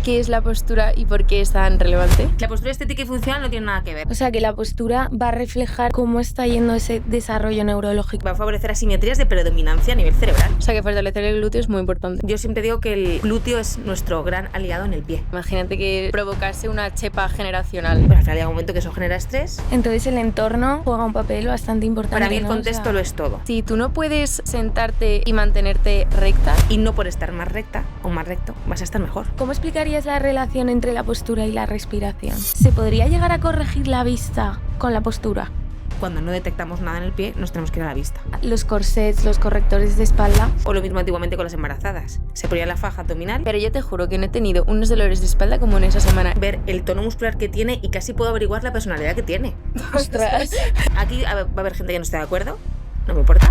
qué es la postura y por qué es tan relevante? La postura estética y funcional no tiene nada que ver. O sea, que la postura va a reflejar cómo está yendo ese desarrollo neurológico. Va a favorecer asimetrías de predominancia a nivel cerebral. O sea, que fortalecer el glúteo es muy importante. Yo siempre digo que el glúteo es nuestro gran aliado en el pie. Imagínate que provocase una chepa generacional. Pero al final llega un momento que eso genera estrés. Entonces el entorno juega un papel bastante importante. Para mí el ¿no? contexto lo es todo. Si tú no puedes sentarte y mantenerte recta, Y no por estar más recta o más recto vas a estar mejor. ¿cómo explicarías la relación entre la postura y la respiración? ¿Se podría llegar a corregir la vista con la postura? Cuando no detectamos nada en el pie, nos tenemos que ir a la vista. Los corsets, los correctores de espalda. O lo mismo antiguamente con las embarazadas. Se ponía la faja abdominal, Pero yo te juro que no he tenido unos dolores de espalda como en esa semana. ver el tono muscular que tiene y casi puedo averiguar la personalidad que tiene. ¡Ostras! Aquí va a haber gente que no esté de acuerdo, no me importa.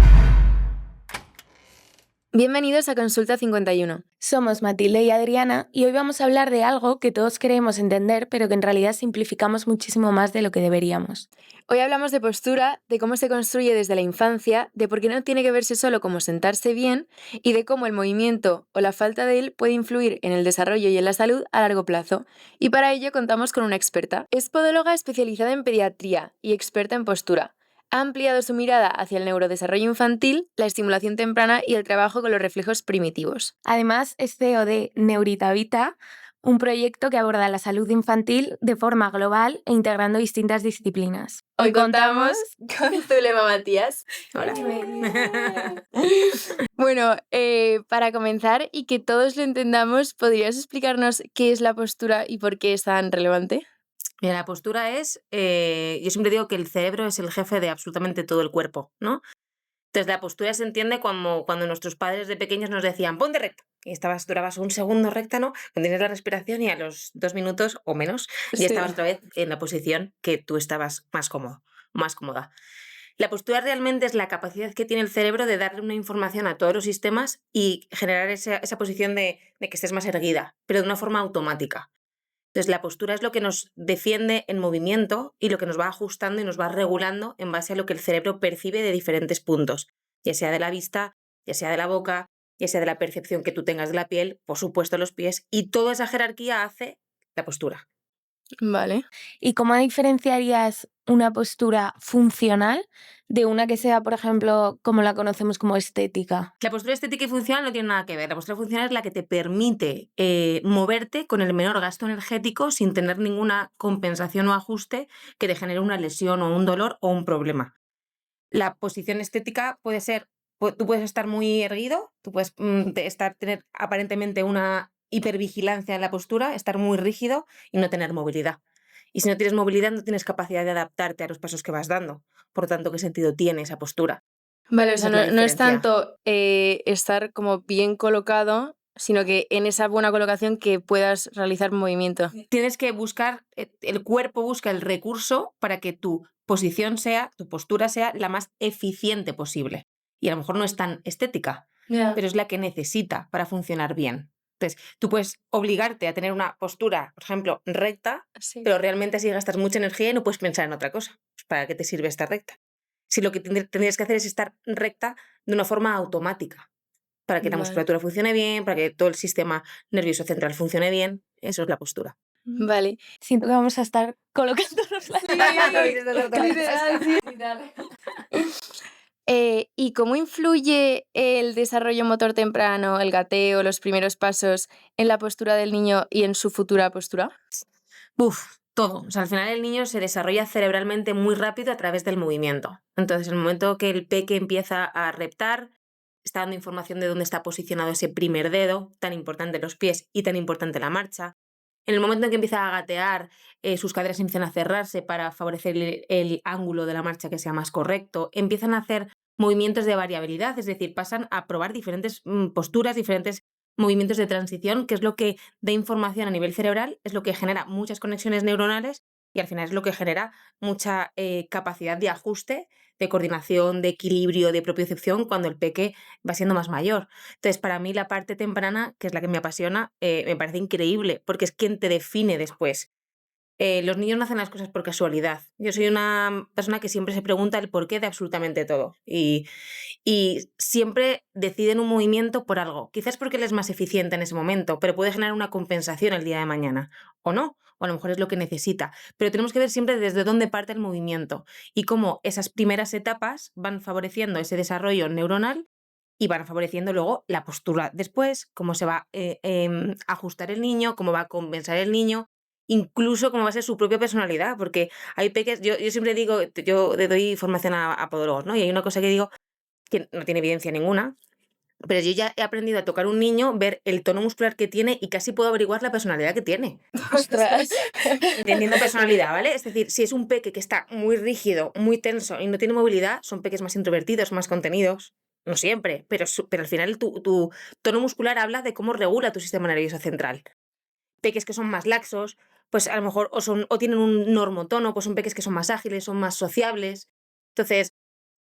Bienvenidos a Consulta 51. Somos Matilde y Adriana y hoy vamos a hablar de algo que todos creemos entender, pero que en realidad simplificamos muchísimo más de lo que deberíamos. Hoy hablamos de postura, de cómo se construye desde la infancia, de por qué no tiene que verse solo como sentarse bien y de cómo el movimiento o la falta de él puede influir en el desarrollo y en la salud a largo plazo. Y para ello contamos con una experta. Es podóloga especializada en pediatría y experta en postura. Ha ampliado su mirada hacia el neurodesarrollo infantil, la estimulación temprana y el trabajo con los reflejos primitivos. Además, es CEO de Neuritavita, un proyecto que aborda la salud infantil de forma global e integrando distintas disciplinas. Hoy contamos con Zulema Matías. Hola. Bueno, para comenzar y que todos lo entendamos, ¿podrías explicarnos qué es la postura y por qué es tan relevante? Mira, la postura es, yo siempre digo que el cerebro es el jefe de absolutamente todo el cuerpo, ¿no? Entonces la postura se entiende como cuando nuestros padres de pequeños nos decían, ponte recta. Y durabas un segundo recta, ¿no? Contienes la respiración y a los 2 minutos o menos ya estabas otra vez en la posición que tú estabas más cómodo, más cómoda. La postura realmente es la capacidad que tiene el cerebro de darle una información a todos los sistemas y generar esa posición de que estés más erguida, pero de una forma automática. Entonces, la postura es lo que nos defiende en movimiento y lo que nos va ajustando y nos va regulando en base a lo que el cerebro percibe de diferentes puntos, ya sea de la vista, ya sea de la boca, ya sea de la percepción que tú tengas de la piel, por supuesto los pies, y toda esa jerarquía hace la postura. Vale. ¿Y cómo diferenciarías una postura funcional de una que sea, por ejemplo, como la conocemos como estética? La postura estética y funcional no tiene nada que ver. La postura funcional es la que te permite moverte con el menor gasto energético sin tener ninguna compensación o ajuste que te genere una lesión o un dolor o un problema. La posición estética puede ser, tú puedes estar muy erguido, tú puedes tener aparentemente una hipervigilancia en la postura, estar muy rígido y no tener movilidad. Y si no tienes movilidad, no tienes capacidad de adaptarte a los pasos que vas dando. Por tanto, ¿qué sentido tiene esa postura? Vale, o Esa sea, es la no es diferencia. tanto estar como bien colocado, sino que en esa buena colocación que puedas realizar movimiento. Tienes que buscar, el cuerpo busca el recurso para que tu posición sea, tu postura sea la más eficiente posible. Y a lo mejor no es tan estética, pero es la que necesita para funcionar bien. Entonces, tú puedes obligarte a tener una postura, por ejemplo, recta, Sí. pero realmente así gastas mucha energía y no puedes pensar en otra cosa. Pues, ¿para qué te sirve estar recta? Si lo que tendrías que hacer es estar recta de una forma automática, para que la Vale. musculatura funcione bien, para que todo el sistema nervioso central funcione bien. Eso es la postura. Vale. Siento que vamos a estar colocándonos la ¿Y cómo influye el desarrollo motor temprano, el gateo, los primeros pasos en la postura del niño y en su futura postura? Todo. O sea, al final el niño se desarrolla cerebralmente muy rápido a través del movimiento. Entonces, en el momento que el peque empieza a reptar, está dando información de dónde está posicionado ese primer dedo, tan importante los pies y tan importante la marcha. En el momento en que empieza a gatear, sus caderas empiezan a cerrarse para favorecer el ángulo de la marcha que sea más correcto. Empiezan a hacer movimientos de variabilidad, es decir, pasan a probar diferentes posturas, diferentes movimientos de transición, que es lo que da información a nivel cerebral, es lo que genera muchas conexiones neuronales y al final es lo que genera mucha capacidad de ajuste, de coordinación, de equilibrio, de propiocepción cuando el peque va siendo más mayor. Entonces, para mí la parte temprana, que es la que me apasiona, me parece increíble, porque es quien te define después. Los niños no hacen las cosas por casualidad. Yo soy una persona que siempre se pregunta el porqué de absolutamente todo. Y siempre deciden un movimiento por algo. Quizás porque él es más eficiente en ese momento, pero puede generar una compensación el día de mañana. O no. O a lo mejor es lo que necesita. Pero tenemos que ver siempre desde dónde parte el movimiento y cómo esas primeras etapas van favoreciendo ese desarrollo neuronal y van favoreciendo luego la postura después, cómo se va a ajustar el niño, cómo va a compensar el niño, incluso cómo va a ser su propia personalidad, porque hay peques, yo siempre digo, yo le doy formación a podólogos, ¿no? Y hay una cosa que digo que no tiene evidencia ninguna, pero yo ya he aprendido a tocar un niño, ver el tono muscular que tiene y casi puedo averiguar la personalidad que tiene. Ostras. Entendiendo personalidad, ¿vale? Es decir, si es un peque que está muy rígido, muy tenso y no tiene movilidad, son peques más introvertidos, más contenidos. No siempre, pero al final tu tono muscular habla de cómo regula tu sistema nervioso central. Peques que son más laxos, pues a lo mejor o tienen un normotono, pues son peques que son más ágiles, son más sociables. Entonces,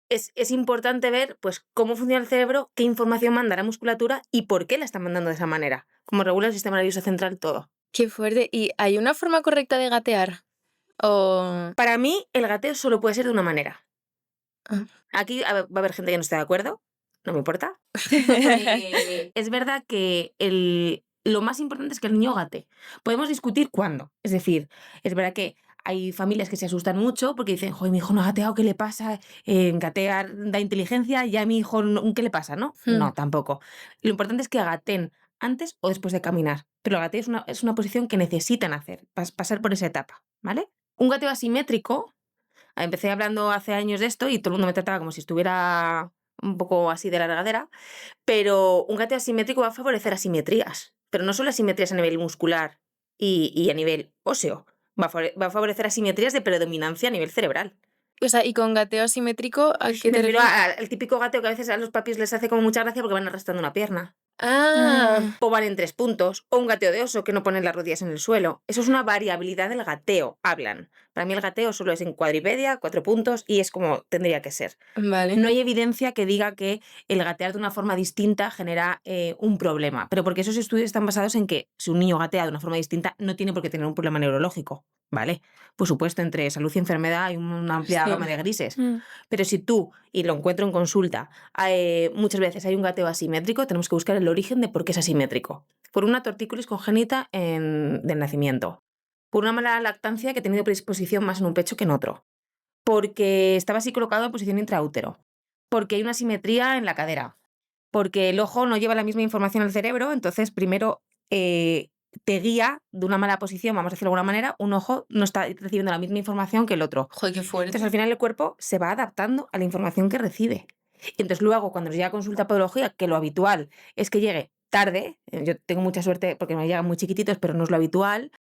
es importante ver pues cómo funciona el cerebro, qué información manda la musculatura y por qué la está mandando de esa manera. Cómo regula el sistema nervioso central todo. Qué fuerte. ¿Y hay una forma correcta de gatear? O... Para mí, el gateo solo puede ser de una manera. Ah. Aquí va a haber gente que no esté de acuerdo, no me importa. Es verdad que lo más importante es que el niño gate. Podemos discutir cuándo. Es decir, es verdad que hay familias que se asustan mucho porque dicen, joder, mi hijo no ha gateado, ¿qué le pasa? Gatear da inteligencia, ya mi hijo, ¿qué le pasa? ¿No? No, tampoco. Lo importante es que gaten antes o después de caminar. Pero el gateo es una posición que necesitan hacer, pasar por esa etapa, ¿vale? Un gateo asimétrico. Empecé hablando hace años de esto y todo el mundo me trataba como si estuviera un poco así de la regadera, pero un gateo asimétrico va a favorecer asimetrías, pero no solo asimetrías a nivel muscular y a nivel óseo, va a favorecer asimetrías de predominancia a nivel cerebral. O sea, y con gateo asimétrico, ¿a qué Me te refiero refieres? al típico gateo que a veces a los papis les hace como mucha gracia porque van arrastrando una pierna. Ah, O van en 3 puntos, o un gateo de oso que no ponen las rodillas en el suelo. Eso es una variabilidad del gateo, hablan. Para mí el gateo solo es en cuadripedia, 4 puntos, y es como tendría que ser. vale. No hay evidencia que diga que el gatear de una forma distinta genera un problema, pero porque esos estudios están basados en que si un niño gatea de una forma distinta no tiene por qué tener un problema neurológico, ¿vale? Por supuesto, entre salud y enfermedad hay una amplia Sí. gama de grises. Pero si tú, y lo encuentro en consulta, muchas veces hay un gateo asimétrico, tenemos que buscar el origen de por qué es asimétrico. Por una tortícolis congénita del nacimiento. Por una mala lactancia que ha tenido predisposición más en un pecho que en otro. Porque estaba así colocado en posición intraútero. Porque hay una asimetría en la cadera. Porque el ojo no lleva la misma información al cerebro, entonces primero te guía de una mala posición, vamos a decirlo de alguna manera, un ojo no está recibiendo la misma información que el otro. Joder, qué fuerte. Entonces al final el cuerpo se va adaptando a la información que recibe. Y entonces luego cuando nos llega a consulta a podología, que lo habitual es que llegue tarde, yo tengo mucha suerte porque me llegan muy chiquititos, pero no es lo habitual,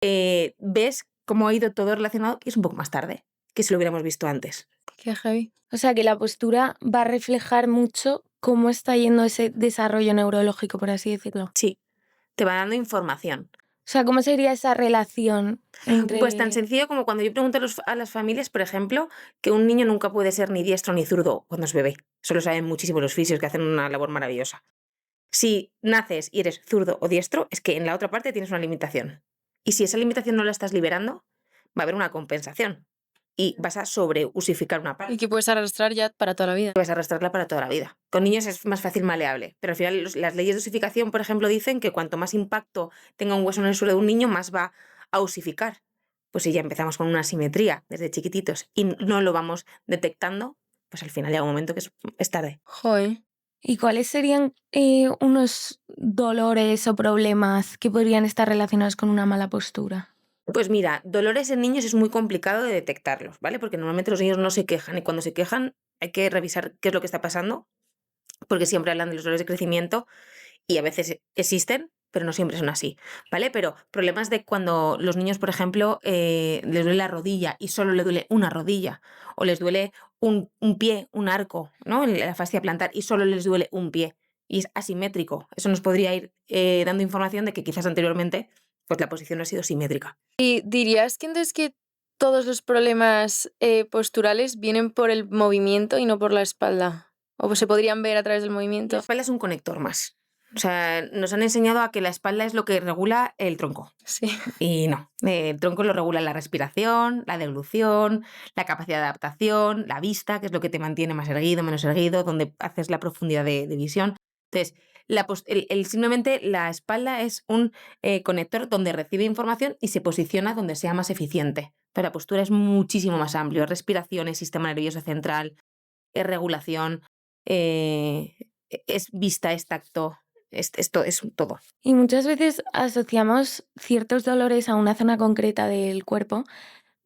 ves cómo ha ido todo relacionado y es un poco más tarde que si lo hubiéramos visto antes. Qué heavy. O sea, que la postura va a reflejar mucho cómo está yendo ese desarrollo neurológico, por así decirlo. Sí, te va dando información. O sea, ¿cómo sería esa relación entre...? Pues tan sencillo como cuando yo pregunto a las familias, por ejemplo, que un niño nunca puede ser ni diestro ni zurdo cuando es bebé. Eso lo saben muchísimo los fisios que hacen una labor maravillosa. Si naces y eres zurdo o diestro, es que en la otra parte tienes una limitación. Y si esa limitación no la estás liberando, va a haber una compensación. Y vas a sobreusificar una parte. Y que puedes arrastrar ya para toda la vida. Vas a arrastrarla para toda la vida. Con niños es más fácil maleable, pero al final las leyes de osificación, por ejemplo, dicen que cuanto más impacto tenga un hueso en el suelo de un niño, más va a osificar. Pues si ya empezamos con una asimetría desde chiquititos y no lo vamos detectando, pues al final llega un momento que es tarde. Joder. ¿Y cuáles serían unos dolores o problemas que podrían estar relacionados con una mala postura? Pues mira, dolores en niños es muy complicado de detectarlos, ¿vale? Porque normalmente los niños no se quejan y cuando se quejan hay que revisar qué es lo que está pasando, porque siempre hablan de los dolores de crecimiento y a veces existen, pero no siempre son así, ¿vale? Pero problemas de cuando los niños, por ejemplo, les duele la rodilla y solo le duele una rodilla, o les duele un pie, un arco, ¿no? La fascia plantar y solo les duele un pie. Y es asimétrico. Eso nos podría ir dando información de que quizás anteriormente pues la posición no ha sido simétrica. ¿Y dirías que entonces que todos los problemas posturales vienen por el movimiento y no por la espalda? ¿O se podrían ver a través del La movimiento? espalda es un conector más. O sea, nos han enseñado a que la espalda es lo que regula el tronco. Sí. Y no, el tronco lo regula la respiración, la deglución, la capacidad de adaptación, la vista, que es lo que te mantiene más erguido, menos erguido, donde haces la profundidad de visión. Entonces, simplemente la espalda es un conector donde recibe información y se posiciona donde sea más eficiente. Pero la postura es muchísimo más amplio. Es respiración, es sistema nervioso central, es regulación, es vista, es tacto, esto es todo. Y muchas veces asociamos ciertos dolores a una zona concreta del cuerpo,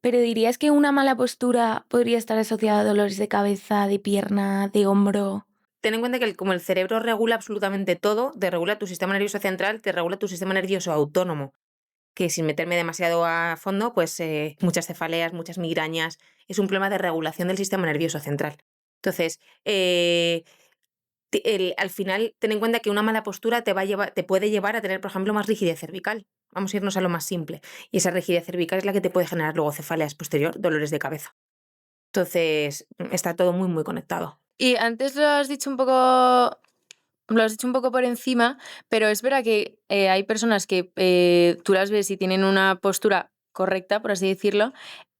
pero ¿dirías que una mala postura podría estar asociada a dolores de cabeza, de pierna, de hombro? Ten en cuenta que como el cerebro regula absolutamente todo, te regula tu sistema nervioso central, te regula tu sistema nervioso autónomo, que sin meterme demasiado a fondo, pues muchas cefaleas, muchas migrañas, es un problema de regulación del sistema nervioso central. Entonces, al final, ten en cuenta que una mala postura te puede llevar a tener, por ejemplo, más rigidez cervical. Vamos a irnos a lo más simple. Y esa rigidez cervical es la que te puede generar luego cefaleas posterior, dolores de cabeza. Entonces, está todo muy, muy conectado. Y antes lo has dicho un poco por encima, pero es verdad que hay personas que tú las ves y tienen una postura correcta, por así decirlo,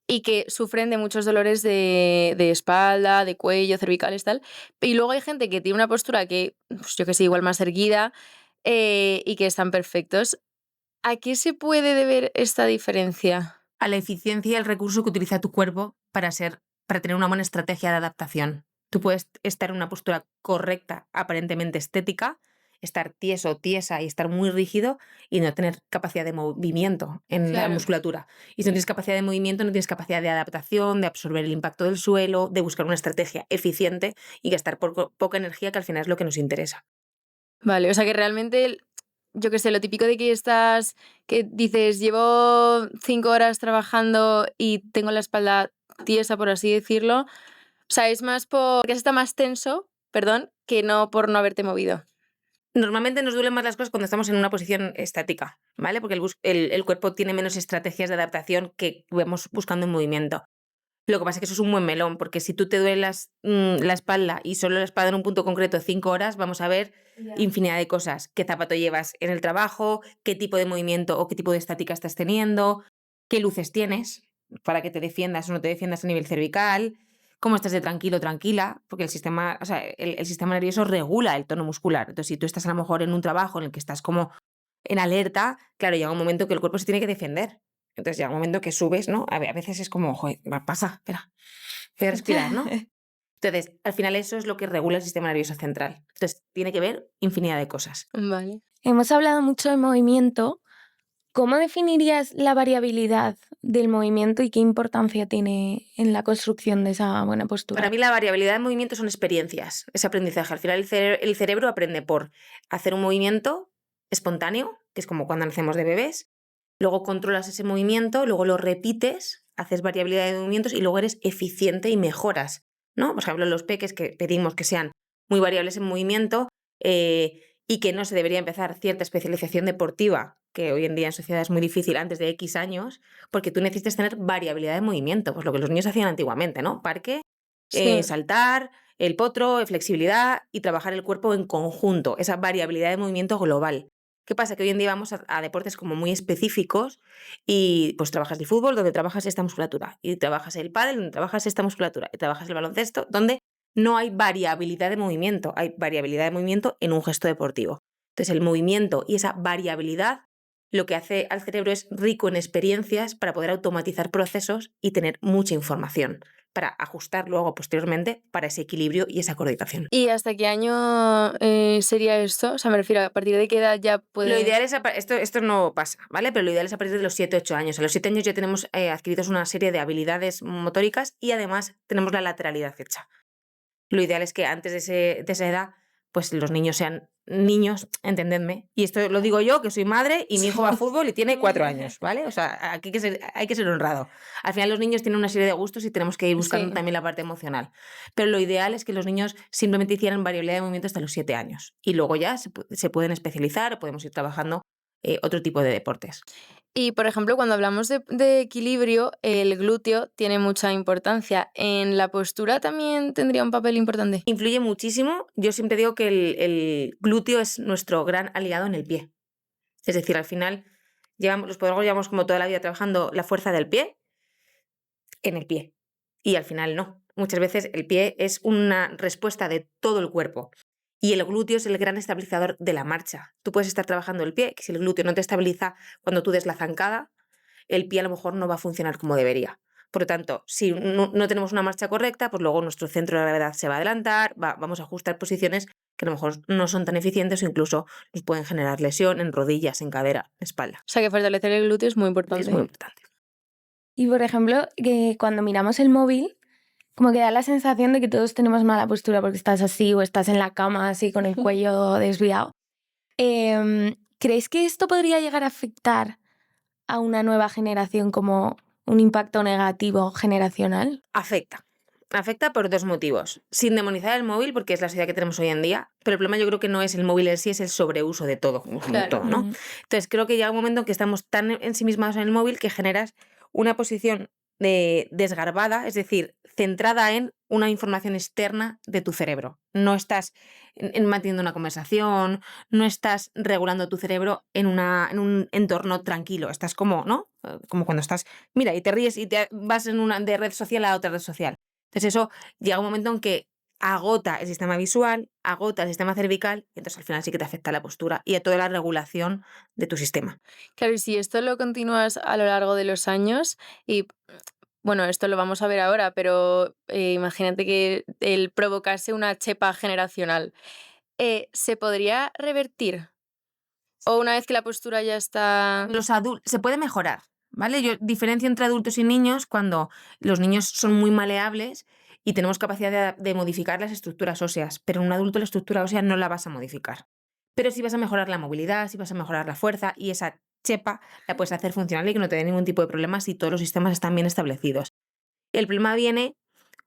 y que sufren de muchos dolores de espalda, de cuello, cervicales, tal. Y luego hay gente que tiene una postura que, pues yo que sé, igual más erguida y que están perfectos. ¿A qué se puede deber esta diferencia? A la eficiencia y el recurso que utiliza tu cuerpo para tener una buena estrategia de adaptación. Tú puedes estar en una postura correcta, aparentemente estética, estar tieso o tiesa y estar muy rígido y no tener capacidad de movimiento en la musculatura. Y si no tienes capacidad de movimiento, no tienes capacidad de adaptación, de absorber el impacto del suelo, de buscar una estrategia eficiente y gastar poca energía, que al final es lo que nos interesa. Vale, o sea que realmente, yo qué sé, lo típico de que dices, llevo 5 horas trabajando y tengo la espalda tiesa, por así decirlo. O sea, es más porque está más tenso, perdón, que no por no haberte movido. Normalmente nos duelen más las cosas cuando estamos en una posición estática, ¿vale? Porque el cuerpo tiene menos estrategias de adaptación que vemos buscando en movimiento. Lo que pasa es que eso es un buen melón, porque si tú te duele la espalda y solo la espalda en un punto concreto 5 horas, vamos a ver infinidad de cosas. ¿Qué zapato llevas en el trabajo? ¿Qué tipo de movimiento o qué tipo de estática estás teniendo? ¿Qué luces tienes para que te defiendas o no te defiendas a nivel cervical? ¿Cómo estás de tranquilo o tranquila? Porque el sistema nervioso regula el tono muscular. Entonces, si tú estás a lo mejor en un trabajo en el que estás como en alerta, claro, llega un momento que el cuerpo se tiene que defender. Entonces llega un momento que subes, ¿no? A veces es como, joder, pasa, espera, voy a respirar, ¿no? Entonces, al final eso es lo que regula el sistema nervioso central. Entonces, tiene que ver infinidad de cosas. Vale. Hemos hablado mucho de movimiento. ¿Cómo definirías la variabilidad del movimiento y qué importancia tiene en la construcción de esa buena postura? Para mí la variabilidad de movimiento son experiencias, es aprendizaje. Al final el cerebro aprende por hacer un movimiento espontáneo, que es como cuando nacemos de bebés, luego controlas ese movimiento, luego lo repites, haces variabilidad de movimientos y luego eres eficiente y mejoras, ¿no? Por ejemplo, los peques que pedimos que sean muy variables en movimiento y que no se debería empezar cierta especialización deportiva, que hoy en día en sociedad es muy difícil antes de X años, porque tú necesitas tener variabilidad de movimiento, pues lo que los niños hacían antiguamente, ¿no? Parque, Sí. saltar, el potro, flexibilidad y trabajar el cuerpo en conjunto, esa variabilidad de movimiento global. ¿Qué pasa? Que hoy en día vamos a deportes como muy específicos y pues trabajas el fútbol donde trabajas esta musculatura y trabajas el pádel donde trabajas esta musculatura y trabajas el baloncesto donde no hay variabilidad de movimiento, hay variabilidad de movimiento en un gesto deportivo. Entonces el movimiento y esa variabilidad lo que hace al cerebro es rico en experiencias para poder automatizar procesos y tener mucha información para ajustar luego posteriormente para ese equilibrio y esa coordinación. ¿Y hasta qué año sería esto? O sea, me refiero, ¿a partir de qué edad ya puede...? Lo ideal es, esto no pasa, ¿vale? Pero lo ideal es a partir de los 7-8 años. A los 7 años ya tenemos adquiridos una serie de habilidades motóricas y además tenemos la lateralidad hecha. Lo ideal es que antes de esa edad, pues los niños sean niños, entendedme. Y esto lo digo yo, que soy madre y mi hijo va a fútbol y tiene 4 años, ¿vale? O sea, aquí hay que ser honrado. Al final los niños tienen una serie de gustos y tenemos que ir buscando también la parte emocional. Pero lo ideal es que los niños simplemente hicieran variabilidad de movimiento hasta los 7 años. Y luego ya se pueden especializar o podemos ir trabajando otro tipo de deportes. Y, por ejemplo, cuando hablamos de equilibrio, el glúteo tiene mucha importancia. ¿En la postura también tendría un papel importante? Influye muchísimo. Yo siempre digo que el glúteo es nuestro gran aliado en el pie. Es decir, al final los podólogos llevamos como toda la vida trabajando la fuerza del pie en el pie. Y al final no. Muchas veces el pie es una respuesta de todo el cuerpo. Y el glúteo es el gran estabilizador de la marcha. Tú puedes estar trabajando el pie, que si el glúteo no te estabiliza cuando tú des la zancada, el pie a lo mejor no va a funcionar como debería. Por lo tanto, si no tenemos una marcha correcta, pues luego nuestro centro de gravedad se va a adelantar, vamos a ajustar posiciones que a lo mejor no son tan eficientes o incluso nos pueden generar lesión en rodillas, en cadera, en espalda. O sea, que fortalecer el glúteo es muy importante. Es muy importante. Y, por ejemplo, que cuando miramos el móvil, como que da la sensación de que todos tenemos mala postura porque estás así o estás en la cama así con el cuello desviado. ¿Creéis que esto podría llegar a afectar a una nueva generación como un impacto negativo generacional? Afecta. Afecta por dos motivos. Sin demonizar el móvil, porque es la sociedad que tenemos hoy en día, pero el problema yo creo que no es el móvil en sí, es el sobreuso de todo, como todo, ¿no? Entonces creo que llega un momento en que estamos tan ensimismados en el móvil que generas una posición desgarbada, es decir, centrada en una información externa de tu cerebro. No estás manteniendo una conversación, no estás regulando tu cerebro en un entorno tranquilo. Estás como, ¿no? Como cuando estás, mira, y te ríes y te vas de red social a otra red social. Entonces eso llega un momento en que agota el sistema visual, agota el sistema cervical y entonces al final sí que te afecta la postura y a toda la regulación de tu sistema. Claro, y si esto lo continúas a lo largo de los años y, bueno, esto lo vamos a ver ahora, pero imagínate que el provocarse una chepa generacional, ¿se podría revertir? ¿O una vez que la postura ya está...? Los adultos se puede mejorar, ¿vale? Yo diferencio entre adultos y niños cuando los niños son muy maleables y tenemos capacidad de modificar las estructuras óseas, pero en un adulto la estructura ósea no la vas a modificar. Pero sí vas a mejorar la movilidad, sí vas a mejorar la fuerza y esa chepa la puedes hacer funcional y que no te dé ningún tipo de problemas si todos los sistemas están bien establecidos. El problema viene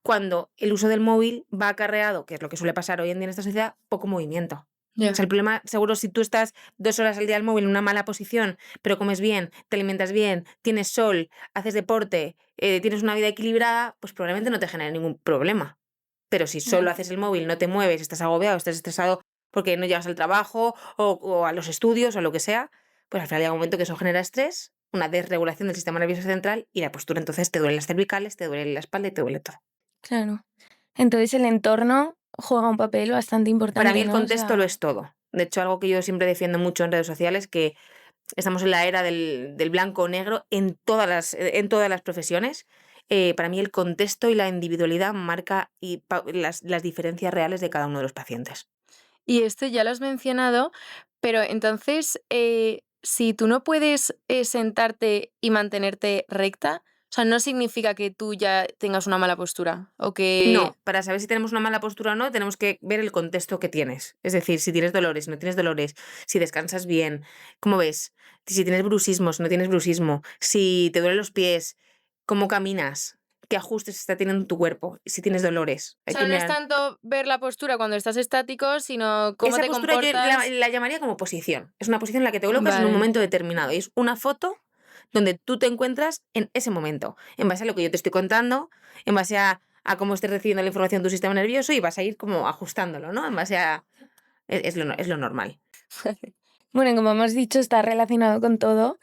cuando el uso del móvil va acarreado, que es lo que suele pasar hoy en día en esta sociedad, poco movimiento. O sea, el problema, seguro, si tú estás 2 horas al día al móvil en una mala posición, pero comes bien, te alimentas bien, tienes sol, haces deporte, tienes una vida equilibrada, pues probablemente no te genere ningún problema. Pero si solo haces el móvil, no te mueves, estás agobiado, estás estresado porque no llegas al trabajo o a los estudios o a lo que sea, pues al final llega un momento que eso genera estrés, una desregulación del sistema nervioso central y la postura entonces te duelen las cervicales, te duele la espalda y te duele todo. Claro. Entonces el entorno juega un papel bastante importante. Para mí el ¿no? contexto lo es todo. De hecho, algo que yo siempre defiendo mucho en redes sociales, que estamos en la era del blanco o negro en todas las profesiones. Para mí el contexto y la individualidad marca las diferencias reales de cada uno de los pacientes. Y esto ya lo has mencionado, pero entonces, si tú no puedes sentarte y mantenerte recta, o sea, no significa que tú ya tengas una mala postura o que... No, para saber si tenemos una mala postura o no, tenemos que ver el contexto que tienes. Es decir, si tienes dolores, si no tienes dolores, si descansas bien, ¿cómo ves? Si tienes bruxismo, si no tienes bruxismo, si te duelen los pies, cómo caminas, qué ajustes está teniendo tu cuerpo, si tienes dolores. O sea, no es tanto ver la postura cuando estás estático, sino cómo Esa te postura yo comportas. la llamaría como posición. Es una posición en la que te colocas en un Vale. momento determinado. Y es una foto donde tú te encuentras en ese momento, en base a lo que yo te estoy contando, en base a cómo estés recibiendo la información de tu sistema nervioso y vas a ir como ajustándolo, ¿no? En base a... Es lo normal. Bueno, como hemos dicho, está relacionado con todo.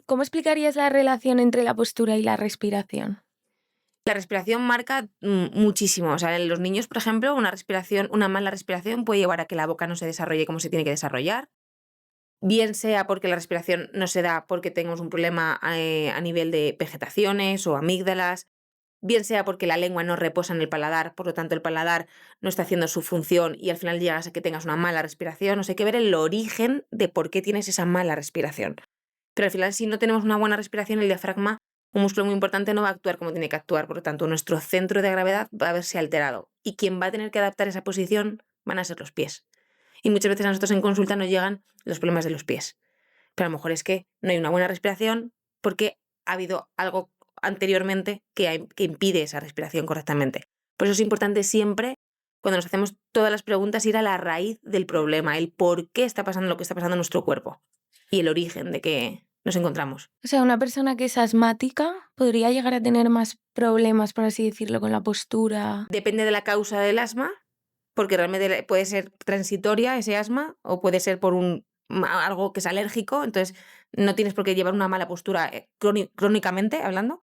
¿Cómo explicarías la relación entre la postura y la respiración? La respiración marca muchísimo. O sea, en los niños, por ejemplo, una mala respiración puede llevar a que la boca no se desarrolle como se tiene que desarrollar. Bien sea porque la respiración no se da porque tenemos un problema a nivel de vegetaciones o amígdalas, bien sea porque la lengua no reposa en el paladar, por lo tanto el paladar no está haciendo su función y al final llegas a que tengas una mala respiración. O sea, hay que ver el origen de por qué tienes esa mala respiración. Pero al final, si no tenemos una buena respiración, el diafragma, un músculo muy importante, no va a actuar como tiene que actuar. Por lo tanto, nuestro centro de gravedad va a verse alterado. Y quien va a tener que adaptar esa posición van a ser los pies. Y muchas veces a nosotros en consulta nos llegan los problemas de los pies. Pero a lo mejor es que no hay una buena respiración porque ha habido algo anteriormente que impide esa respiración correctamente. Por eso es importante siempre, cuando nos hacemos todas las preguntas, ir a la raíz del problema, el por qué está pasando lo que está pasando en nuestro cuerpo y el origen de nos encontramos. O sea, una persona que es asmática podría llegar a tener más problemas, por así decirlo, con la postura. Depende de la causa del asma, porque realmente puede ser transitoria ese asma o puede ser por algo que es alérgico, entonces no tienes por qué llevar una mala postura crónicamente hablando,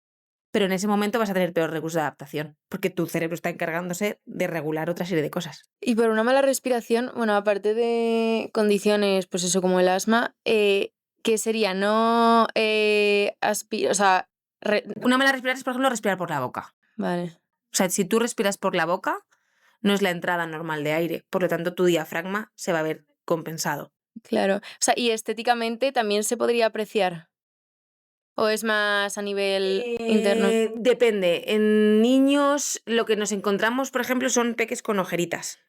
pero en ese momento vas a tener peor recursos de adaptación, porque tu cerebro está encargándose de regular otra serie de cosas. Y por una mala respiración, bueno, aparte de condiciones, pues eso, como el asma, ¿qué sería? No o sea, Una mala respiración es, por ejemplo, respirar por la boca. vale. O sea, si tú respiras por la boca, no es la entrada normal de aire, por lo tanto tu diafragma se va a ver compensado. Claro. O sea, y estéticamente también se podría apreciar. ¿O es más a nivel interno? Depende. En niños lo que nos encontramos, por ejemplo, son peques con ojeritas.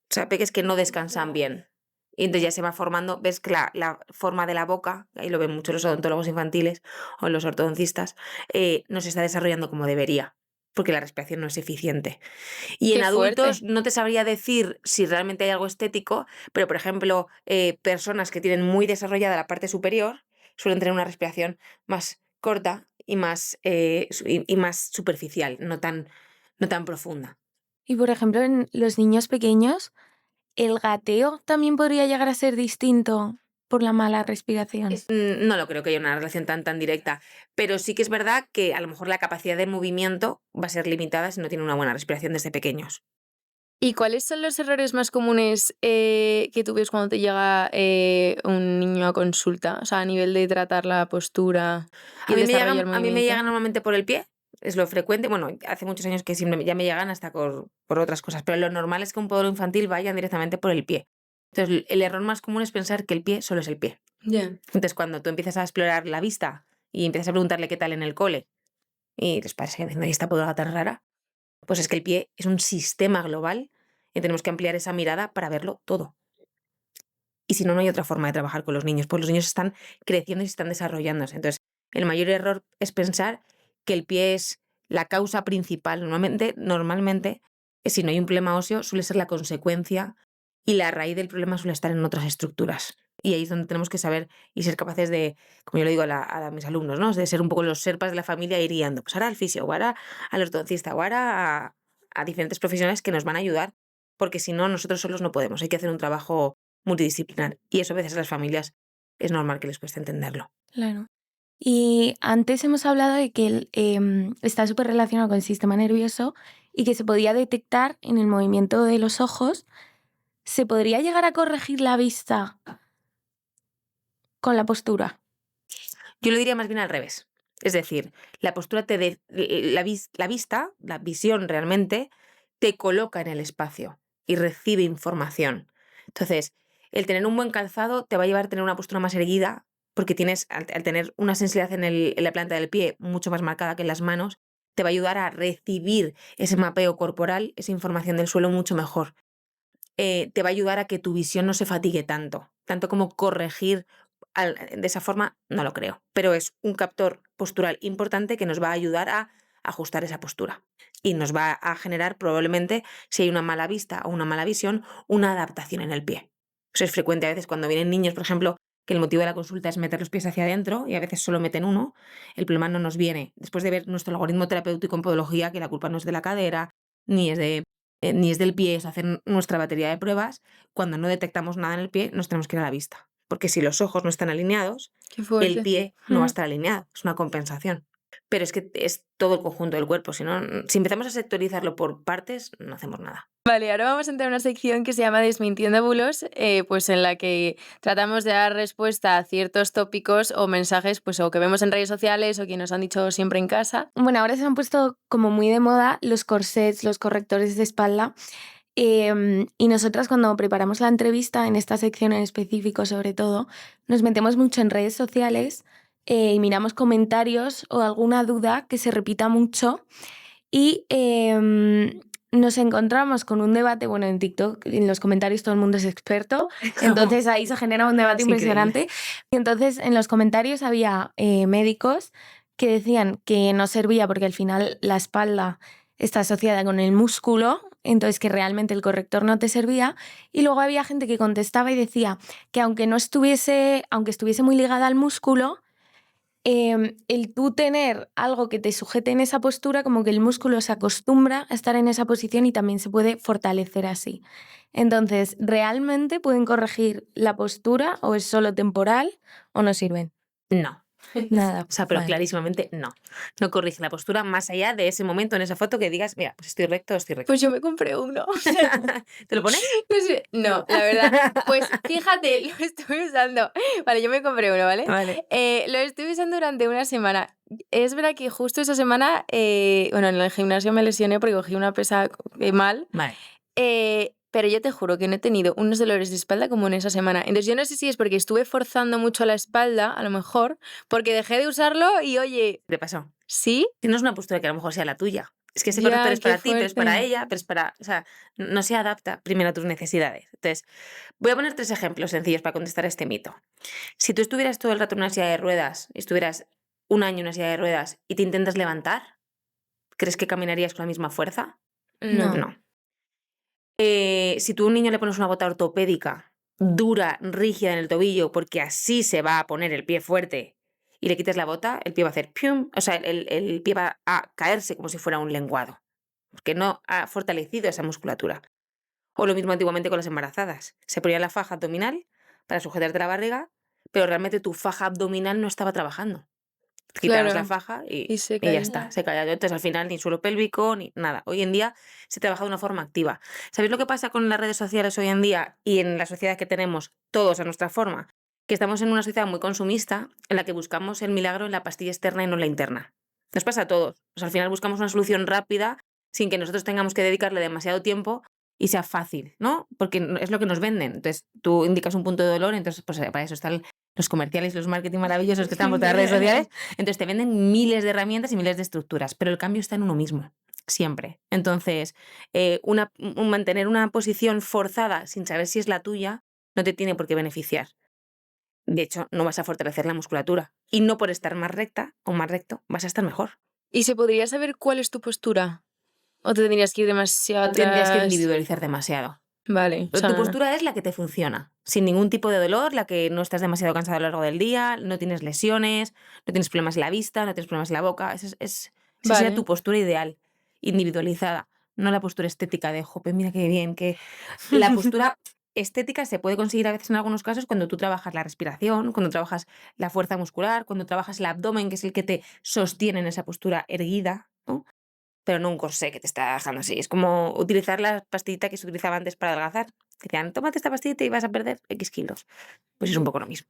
O sea, peques que no descansan bien. Y entonces ya se va formando, ves que la forma de la boca, ahí lo ven mucho los odontólogos infantiles o los ortodoncistas, no se está desarrollando como debería, porque la respiración no es eficiente. Y en Qué adultos fuerte. no te sabría decir si realmente hay algo estético, pero por ejemplo, personas que tienen muy desarrollada la parte superior suelen tener una respiración más corta y más superficial, no tan profunda. Y por ejemplo, en los niños pequeños, ¿el gateo también podría llegar a ser distinto por la mala respiración? No lo creo que haya una relación tan directa, pero sí que es verdad que a lo mejor la capacidad de movimiento va a ser limitada si no tiene una buena respiración desde pequeños. ¿Y cuáles son los errores más comunes que tú ves cuando te llega un niño a consulta? O sea, a nivel de tratar la postura y el desarrollo del A mí me movimiento. llegan normalmente por el pie, es lo frecuente. Bueno, hace muchos años que siempre ya me llegan hasta por otras cosas, pero lo normal es que un podólogo infantil vayan directamente por el pie. Entonces, el error más común es pensar que el pie solo es el pie. Ya. Entonces, cuando tú empiezas a explorar la vista y empiezas a preguntarle qué tal en el cole, y los padres siguen diciendo, ¿y esta podóloga tan rara? Pues es que el pie es un sistema global y tenemos que ampliar esa mirada para verlo todo. Y si no, no hay otra forma de trabajar con los niños, pues los niños están creciendo y están desarrollándose. Entonces, el mayor error es pensar que el pie es la causa principal. Normalmente, si no hay un problema óseo, suele ser la consecuencia y la raíz del problema suele estar en otras estructuras. Y ahí es donde tenemos que saber y ser capaces de, como yo le digo a mis alumnos, ¿no? De ser un poco los serpas de la familia e ir guiando. Pues ahora al fisio, o ahora al ortodoncista, o ahora a diferentes profesionales que nos van a ayudar, porque si no, nosotros solos no podemos. Hay que hacer un trabajo multidisciplinar. Y eso a veces a las familias es normal que les cueste entenderlo. Claro. Y antes hemos hablado de que está súper relacionado con el sistema nervioso y que se podía detectar en el movimiento de los ojos. ¿Se podría llegar a corregir la vista con la postura? Yo lo diría más bien al revés. Es decir, la postura la vista, la visión realmente, te coloca en el espacio y recibe información. Entonces, el tener un buen calzado te va a llevar a tener una postura más erguida, porque tienes, al tener una sensibilidad en la planta del pie mucho más marcada que en las manos, te va a ayudar a recibir ese mapeo corporal, esa información del suelo mucho mejor. Te va a ayudar a que tu visión no se fatigue tanto como corregir de esa forma, no lo creo, pero es un captor postural importante que nos va a ayudar a ajustar esa postura y nos va a generar probablemente, si hay una mala vista o una mala visión, una adaptación en el pie. Eso es frecuente a veces cuando vienen niños, por ejemplo, que el motivo de la consulta es meter los pies hacia adentro y a veces solo meten uno, el problema no nos viene después de ver nuestro algoritmo terapéutico en podología, que la culpa no es de la cadera, ni es del pie, es hacer nuestra batería de pruebas. Cuando no detectamos nada en el pie, nos tenemos que ir a la vista. Porque si los ojos no están alineados, Qué el fuerte. pie no va a estar alineado. Es una compensación. Pero es que es todo el conjunto del cuerpo. Si empezamos a sectorizarlo por partes, no hacemos nada. Vale, ahora vamos a entrar a una sección que se llama Desmintiendo bulos, pues en la que tratamos de dar respuesta a ciertos tópicos o mensajes pues o que vemos en redes sociales o que nos han dicho siempre en casa. Bueno, ahora se han puesto como muy de moda los corsets, los correctores de espalda. Y nosotras cuando preparamos la entrevista, en esta sección en específico sobre todo, nos metemos mucho en redes sociales y miramos comentarios o alguna duda que se repita mucho y nos encontramos con un debate, bueno, en TikTok, en los comentarios todo el mundo es experto, entonces ahí se genera un debate Es impresionante. increíble. Y entonces en los comentarios había médicos que decían que no servía porque al final la espalda está asociada con el músculo, entonces que realmente el corrector no te servía. Y luego había gente que contestaba y decía que aunque estuviese muy ligada al músculo, el tú tener algo que te sujete en esa postura, como que el músculo se acostumbra a estar en esa posición y también se puede fortalecer así. Entonces, ¿realmente pueden corregir la postura o es solo temporal o no sirven? No. Nada. O sea, pero vale. clarísimamente no. No corrige la postura más allá de ese momento en esa foto que digas, mira, pues estoy recto o estoy recto. Pues yo me compré uno. ¿Te lo pones? No sé, no, la verdad. Pues fíjate, lo estuve usando. Vale, yo me compré uno, ¿vale? Vale. Lo estuve usando durante una semana. Es verdad que justo esa semana, bueno, en el gimnasio me lesioné porque cogí una pesa mal. Vale. Pero yo te juro que no he tenido unos dolores de espalda como en esa semana. Entonces yo no sé si es porque estuve forzando mucho la espalda, a lo mejor, porque dejé de usarlo y oye, ¿Qué te pasó? ¿sí? Tienes una postura que a lo mejor sea la tuya. Es que ese Ya, corrector es qué para ti, pero es para fuerte. ella, pero es para... O sea, no se adapta primero a tus necesidades. Entonces, voy a poner 3 ejemplos sencillos para contestar a este mito. Si tú estuvieras todo el rato en una silla de ruedas, estuvieras un año en una silla de ruedas y te intentas levantar, ¿crees que caminarías con la misma fuerza? No. No. Si tú a un niño le pones una bota ortopédica dura, rígida en el tobillo, porque así se va a poner el pie fuerte, y le quitas la bota, el pie va a hacer pium, o sea, el pie va a caerse como si fuera un lenguado, porque no ha fortalecido esa musculatura. O lo mismo antiguamente con las embarazadas. Se ponía la faja abdominal para sujetarte la barriga, pero realmente tu faja abdominal no estaba trabajando. Quitabas la Claro. faja Y y se ya caía. está, se caía. Entonces al final ni suelo pélvico ni nada. Hoy en día se trabaja de una forma activa. ¿Sabéis lo que pasa con las redes sociales hoy en día y en la sociedad que tenemos todos a nuestra forma? Que estamos en una sociedad muy consumista en la que buscamos el milagro en la pastilla externa y no en la interna. Nos pasa a todos. O sea, al final buscamos una solución rápida sin que nosotros tengamos que dedicarle demasiado tiempo y sea fácil, ¿no? Porque es lo que nos venden. Entonces tú indicas un punto de dolor, entonces pues para eso están los comerciales y los marketing maravillosos que están por todas las redes sociales. Entonces te venden miles de herramientas y miles de estructuras, pero el cambio está en uno mismo, siempre. Entonces, mantener una posición forzada sin saber si es la tuya no te tiene por qué beneficiar. De hecho, no vas a fortalecer la musculatura. Y no por estar más recta o más recto, vas a estar mejor. ¿Y se podría saber cuál es tu postura? ¿O te tendrías que ir demasiado atrás? Tendrías que individualizar demasiado. Vale. Pero tu postura es la que te funciona, sin ningún tipo de dolor, la que no estás demasiado cansado a lo largo del día, no tienes lesiones, no tienes problemas en la vista, no tienes problemas en la boca. Esa sería tu postura ideal, individualizada, no la postura estética de, jope, mira qué bien, que la postura estética se puede conseguir a veces en algunos casos cuando tú trabajas la respiración, cuando trabajas la fuerza muscular, cuando trabajas el abdomen, que es el que te sostiene en esa postura erguida, ¿no? Pero no un corsé que te está dejando así. Es como utilizar la pastillita que se utilizaba antes para adelgazar. Que te dan, tómate esta pastillita y vas a perder X kilos. Pues es un poco lo mismo.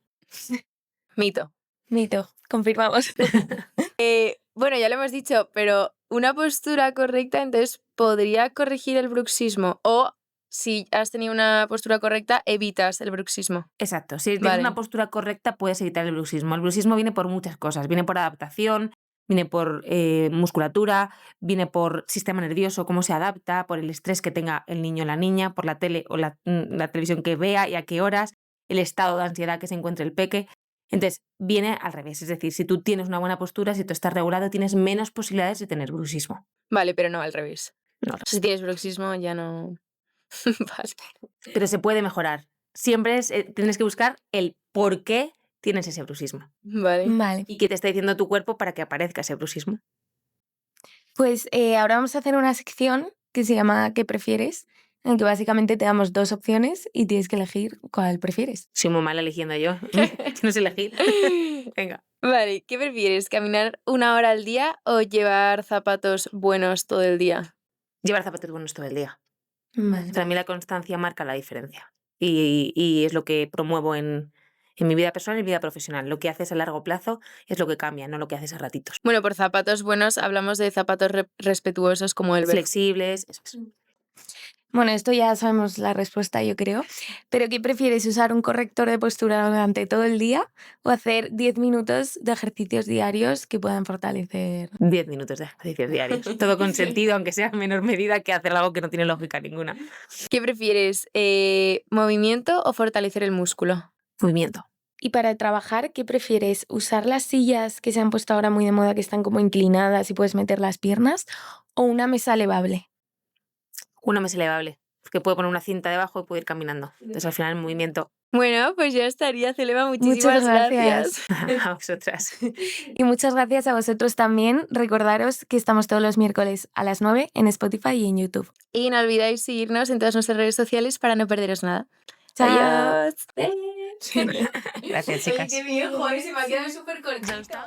Mito. Mito. Confirmamos. Bueno, ya lo hemos dicho, pero una postura correcta entonces podría corregir el bruxismo o si has tenido una postura correcta evitas el bruxismo. Exacto. Si tienes una postura correcta puedes evitar el bruxismo. El bruxismo viene por muchas cosas. Viene por adaptación, viene por musculatura, viene por sistema nervioso, cómo se adapta, por el estrés que tenga el niño o la niña, por la tele o la televisión que vea y a qué horas, el estado de ansiedad que se encuentre el peque. Entonces, viene al revés. Es decir, si tú tienes una buena postura, si tú estás regulado, tienes menos posibilidades de tener bruxismo. Vale, pero no al revés. No. Si tienes bruxismo ya no... Vale. Pero se puede mejorar. Siempre tienes que buscar el por qué tienes ese bruxismo. Vale. ¿Y qué te está diciendo tu cuerpo para que aparezca ese bruxismo? Pues ahora vamos a hacer una sección que se llama ¿Qué prefieres? En que básicamente te damos 2 opciones y tienes que elegir cuál prefieres. Soy muy mala eligiendo yo. No sé elegir. Venga. Vale, ¿qué prefieres? ¿Caminar 1 hora al día o llevar zapatos buenos todo el día? Llevar zapatos buenos todo el día. Vale. Para mí la constancia marca la diferencia. Y es lo que promuevo en mi vida personal y en mi vida profesional. Lo que haces a largo plazo es lo que cambia, no lo que haces a ratitos. Bueno, por zapatos buenos hablamos de zapatos respetuosos como el flexibles. Eso es. Bueno, esto ya sabemos la respuesta, yo creo. ¿Pero qué prefieres, usar un corrector de postura durante todo el día o hacer 10 minutos de ejercicios diarios que puedan fortalecer? 10 minutos de ejercicios diarios. Todo con sentido, aunque sea en menor medida que hacer algo que no tiene lógica ninguna. ¿Qué prefieres, movimiento o fortalecer el músculo? Movimiento. Y para trabajar, ¿qué prefieres? ¿Usar las sillas que se han puesto ahora muy de moda, que están como inclinadas y puedes meter las piernas? ¿O una mesa elevable? Una mesa elevable. porque puede poner una cinta debajo y puede ir caminando. Entonces al final el movimiento. Bueno, pues ya estaría, Celeba, muchísimas gracias. A vosotras. Y muchas gracias a vosotros también. Recordaros que estamos todos los miércoles a las 9 en Spotify y en YouTube. Y no olvidéis seguirnos en todas nuestras redes sociales para no perderos nada. Chao. Adiós. Gracias, chicas. Qué viejo, se me ha quedado súper cortito.